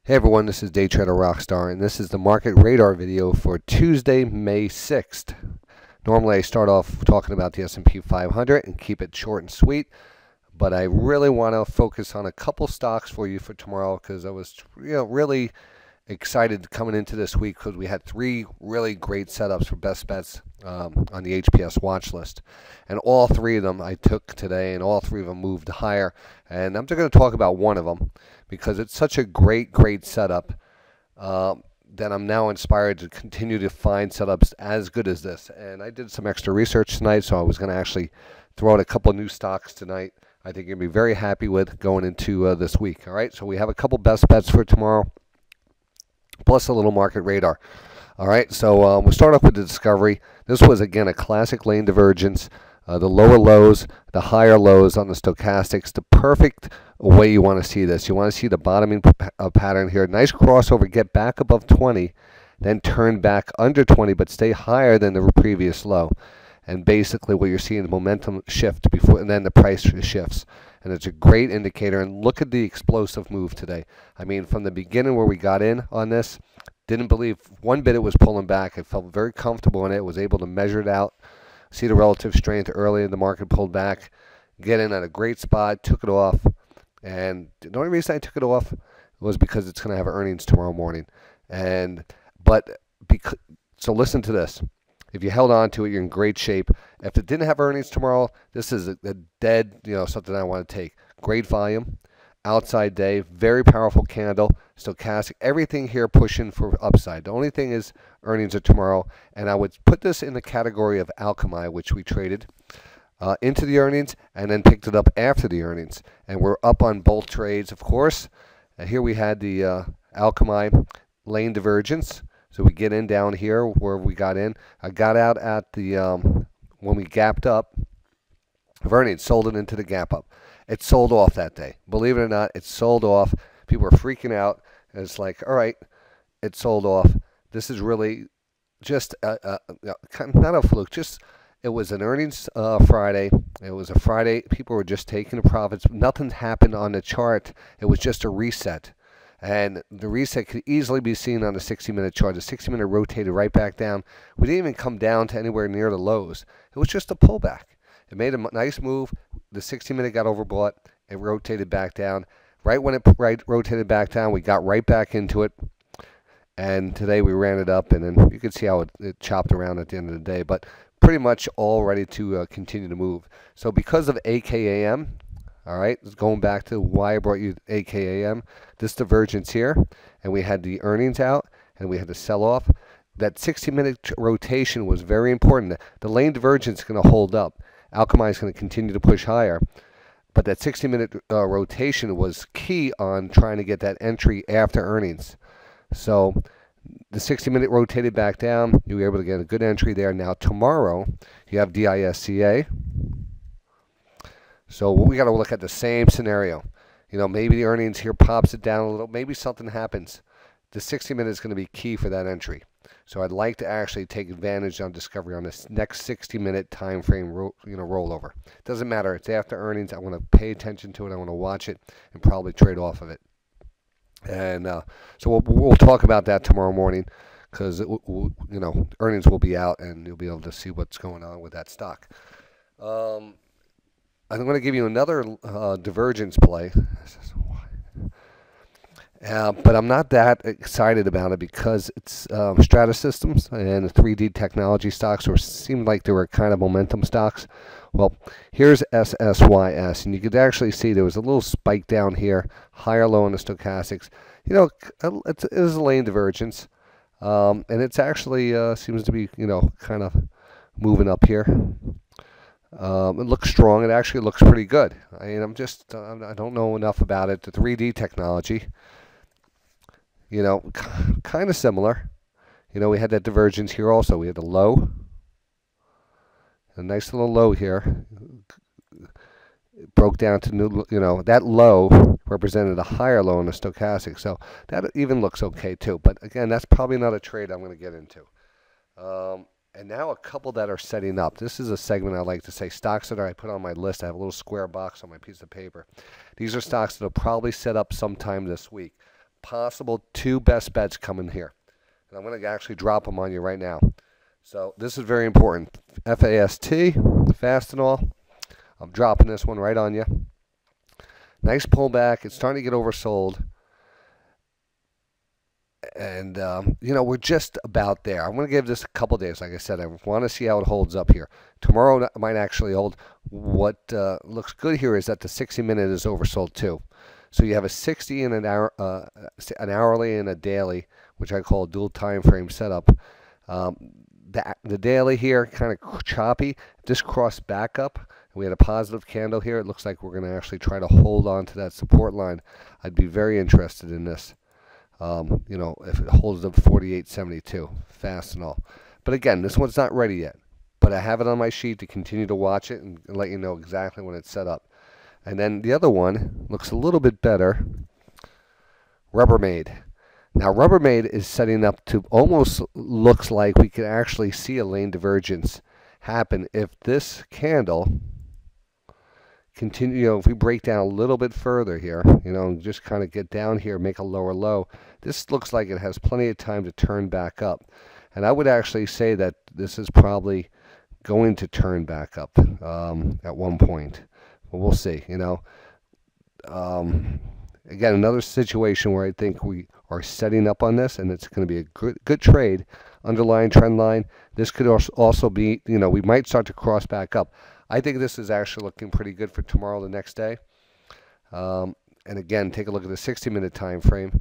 Hey everyone, this is DayTraderRockStar, and this is the market radar video for Tuesday, May 6th. Normally I start off talking about the S&P 500 and keep it short and sweet, but I really want to focus on a couple stocks for you for tomorrow because I was really excited coming into this week because we had three really great setups for best bets on the HPS watch list, and all three of them I took today, and all three of them moved higher. And I'm just going to talk about one of them because it's such a great setup that I'm now inspired to continue to find setups as good as this. And I did some extra research tonight, so I was going to actually throw out a couple new stocks tonight. I think you'll be very happy with going into this week. All right, so we have a couple best bets for tomorrow, plus a little market radar. All right, so we'll start off with the Discovery. This was, again, a classic lane divergence. The lower lows, the higher lows on the stochastics, the perfect way you want to see this. You want to see the bottoming pattern here. Nice crossover, get back above 20, then turn back under 20, but stay higher than the previous low. And basically what you're seeing is momentum shift before, and then the price shifts. And it's a great indicator. And look at the explosive move today. I mean, from the beginning where we got in on this, didn't believe one bit it was pulling back. I felt very comfortable in it. Was able to measure it out, see the relative strength early in the market, pulled back, get in at a great spot, took it off. And the only reason I took it off was because it's going to have earnings tomorrow morning. So listen to this. If you held on to it, you're in great shape. If it didn't have earnings tomorrow, this is a dead, something I want to take. Great volume, outside day, very powerful candle, stochastic, everything here pushing for upside. The only thing is earnings are tomorrow, and I would put this in the category of Alchemy, which we traded into the earnings and then picked it up after the earnings. And we're up on both trades, of course. Here we had the Alchemy lane divergence. So we get in down here where we got in. I got out at the when we gapped up. Earnings sold it into the gap up. It sold off that day. Believe it or not, it sold off. People were freaking out. And it's like, all right, it sold off. This is really just not a fluke. It was an earnings Friday. It was a Friday. People were just taking the profits. Nothing happened on the chart. It was just a reset. And the reset could easily be seen on the 60-minute chart. The 60-minute rotated right back down. We didn't even come down to anywhere near the lows. It was just a pullback. It made a nice move. The 60-minute got overbought. It rotated back down. Right when it rotated back down, we got right back into it. And today we ran it up, and then you can see how it chopped around at the end of the day. But pretty much all ready to continue to move. So because of AKAM, all right, going back to why I brought you AKAM, this divergence here, and we had the earnings out, and we had the sell-off. That 60-minute rotation was very important. The lane divergence is going to hold up. Alchemy is going to continue to push higher. But that 60-minute rotation was key on trying to get that entry after earnings. So the 60-minute rotated back down. You were able to get a good entry there. Now tomorrow, you have DISCA. So we got to look at the same scenario. Maybe the earnings here pops it down a little. Maybe something happens. The 60-minute is going to be key for that entry. So I'd like to actually take advantage on Discovery on this next 60-minute time frame, rollover. Doesn't matter. It's after earnings. I want to pay attention to it. I want to watch it and probably trade off of it. And so we'll talk about that tomorrow morning because earnings will be out and you'll be able to see what's going on with that stock. I'm going to give you another divergence play. But I'm not that excited about it because it's Strata Systems and the 3D technology stocks seemed like they were kind of momentum stocks. Well, here's SSYS, and you could actually see there was a little spike down here, higher low in the stochastics. It is a lane divergence, and it's actually seems to be kind of moving up here. It looks strong. It actually looks pretty good. I mean, I don't know enough about it. The 3D technology. Kind of similar. We had that divergence here also. We had the low, a nice little low here. It broke down to new, that low represented a higher low in the stochastic. So that even looks okay too. But again, that's probably not a trade I'm going to get into. And now a couple that are setting up. This is a segment I like to say. Stocks that I put on my list. I have a little square box on my piece of paper. These are stocks that will probably set up sometime this week. possible 2 best bets coming here. And I'm going to actually drop them on you right now. So this is very important. FAST, fast and all. I'm dropping this one right on you. Nice pullback. It's starting to get oversold. And, we're just about there. I'm going to give this a couple days. Like I said, I want to see how it holds up here. Tomorrow might actually hold. What looks good here is that the 60-minute is oversold too. So you have a 60 and an hourly and a daily, which I call dual time frame setup. The daily here, kind of choppy. This crossed back up. We had a positive candle here. It looks like we're going to actually try to hold on to that support line. I'd be very interested in this. If it holds up 48.72, fast and all. But again, this one's not ready yet. But I have it on my sheet to continue to watch it and let you know exactly when it's set up. And then the other one looks a little bit better. Rubbermaid. Now, Rubbermaid is setting up to almost looks like we could actually see a lane divergence happen if this candle continue. If we break down a little bit further here, just kind of get down here, make a lower low. This looks like it has plenty of time to turn back up. And I would actually say that this is probably going to turn back up at one point. But we'll see, Again, another situation where I think we are setting up on this, and it's going to be a good trade. Underlying trend line. This could also be, we might start to cross back up. I think this is actually looking pretty good for tomorrow, the next day. And again, take a look at the 60-minute time frame,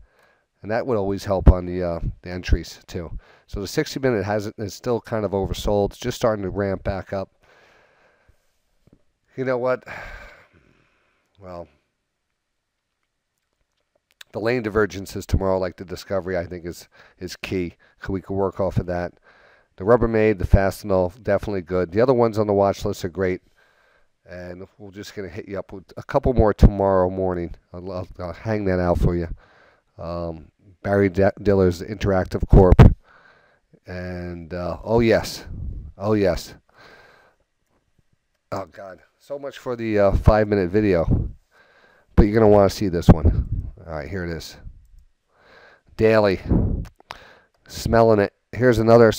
and that would always help on the entries too. So the 60-minute is still kind of oversold. It's just starting to ramp back up. You know what? Well, the lane divergences tomorrow, like the discovery, I think is key. So we can work off of that. The Rubbermaid, the fast and all, definitely good. The other ones on the watch list are great. And we're just going to hit you up with a couple more tomorrow morning. I'll hang that out for you. Barry Diller's Interactive Corp. And, oh yes. Oh God. So much for the 5-minute video. But you're going to want to see this one. All right, here it is. Daily. Smelling it. Here's another.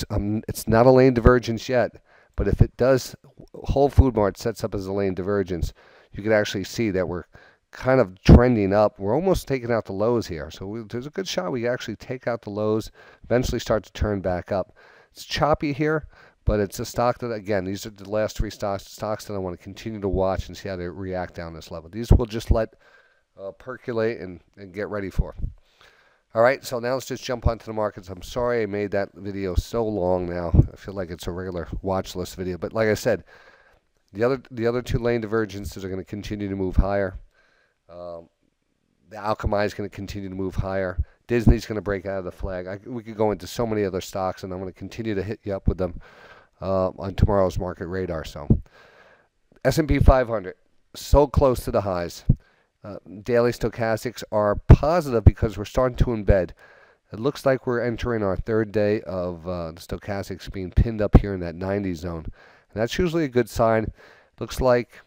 It's not a lane divergence yet, but if it does, Whole Food Mart sets up as a lane divergence, you can actually see that we're kind of trending up. We're almost taking out the lows here. So there's a good shot we actually take out the lows, eventually start to turn back up. It's choppy here, but it's a stock that, again, these are the last 3 stocks that I want to continue to watch and see how they react down this level. These will just let percolate and get ready for. All right, so now let's just jump onto the markets. I'm sorry I made that video so long now. I feel like it's a regular watch list video. But like I said, the other 2 lane divergences are going to continue to move higher. The Alchemy is going to continue to move higher. Disney's going to break out of the flag. We could go into so many other stocks, and I'm going to continue to hit you up with them on tomorrow's market radar. So S&P 500, so close to the highs. Daily stochastics are positive because we're starting to embed. It looks like we're entering our 3rd day of the stochastics being pinned up here in that 90 zone. And that's usually a good sign. Looks like,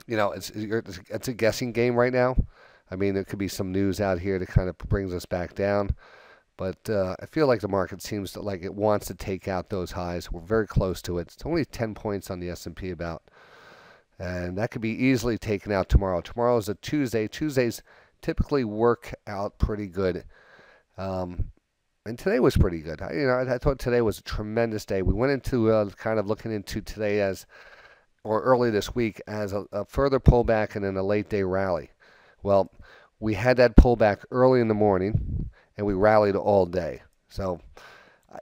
it's a guessing game right now. I mean, there could be some news out here that kind of brings us back down. But I feel like the market seems like it wants to take out those highs. We're very close to it. It's only 10 points on the S&P about. And that could be easily taken out tomorrow. Tomorrow is a Tuesday. Tuesdays typically work out pretty good. And today was pretty good. I thought today was a tremendous day. We went into kind of looking into today or early this week as a further pullback and then a late day rally. Well, we had that pullback early in the morning and we rallied all day. So,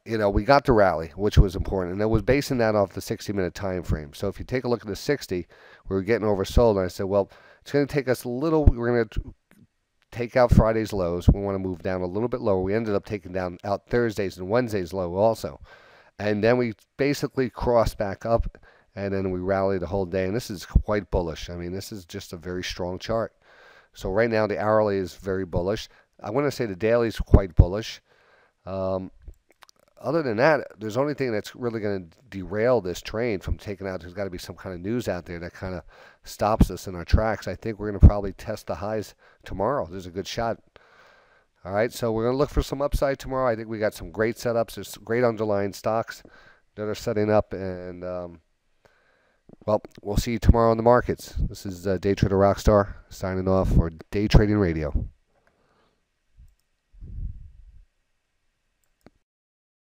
we got the rally, which was important, and I was basing that off the 60-minute time frame. So if you take a look at the 60, we were getting oversold, and I said, well, it's going to take us a little. We're going to take out Friday's lows. We want to move down a little bit lower. We ended up taking out Thursday's and Wednesday's low also, and then we basically crossed back up, and then we rallied the whole day. And this is quite bullish. I mean, this is just a very strong chart. So right now the hourly is very bullish. I want to say the daily is quite bullish. other than that, there's only thing that's really going to derail this train from taking out. There's got to be some kind of news out there that kind of stops us in our tracks. I think we're going to probably test the highs tomorrow. There's a good shot. All right, so we're going to look for some upside tomorrow. I think we got some great setups. There's some great underlying stocks that are setting up, and well, we'll see you tomorrow in the markets. This is Day Trader Rockstar signing off for Day Trading Radio.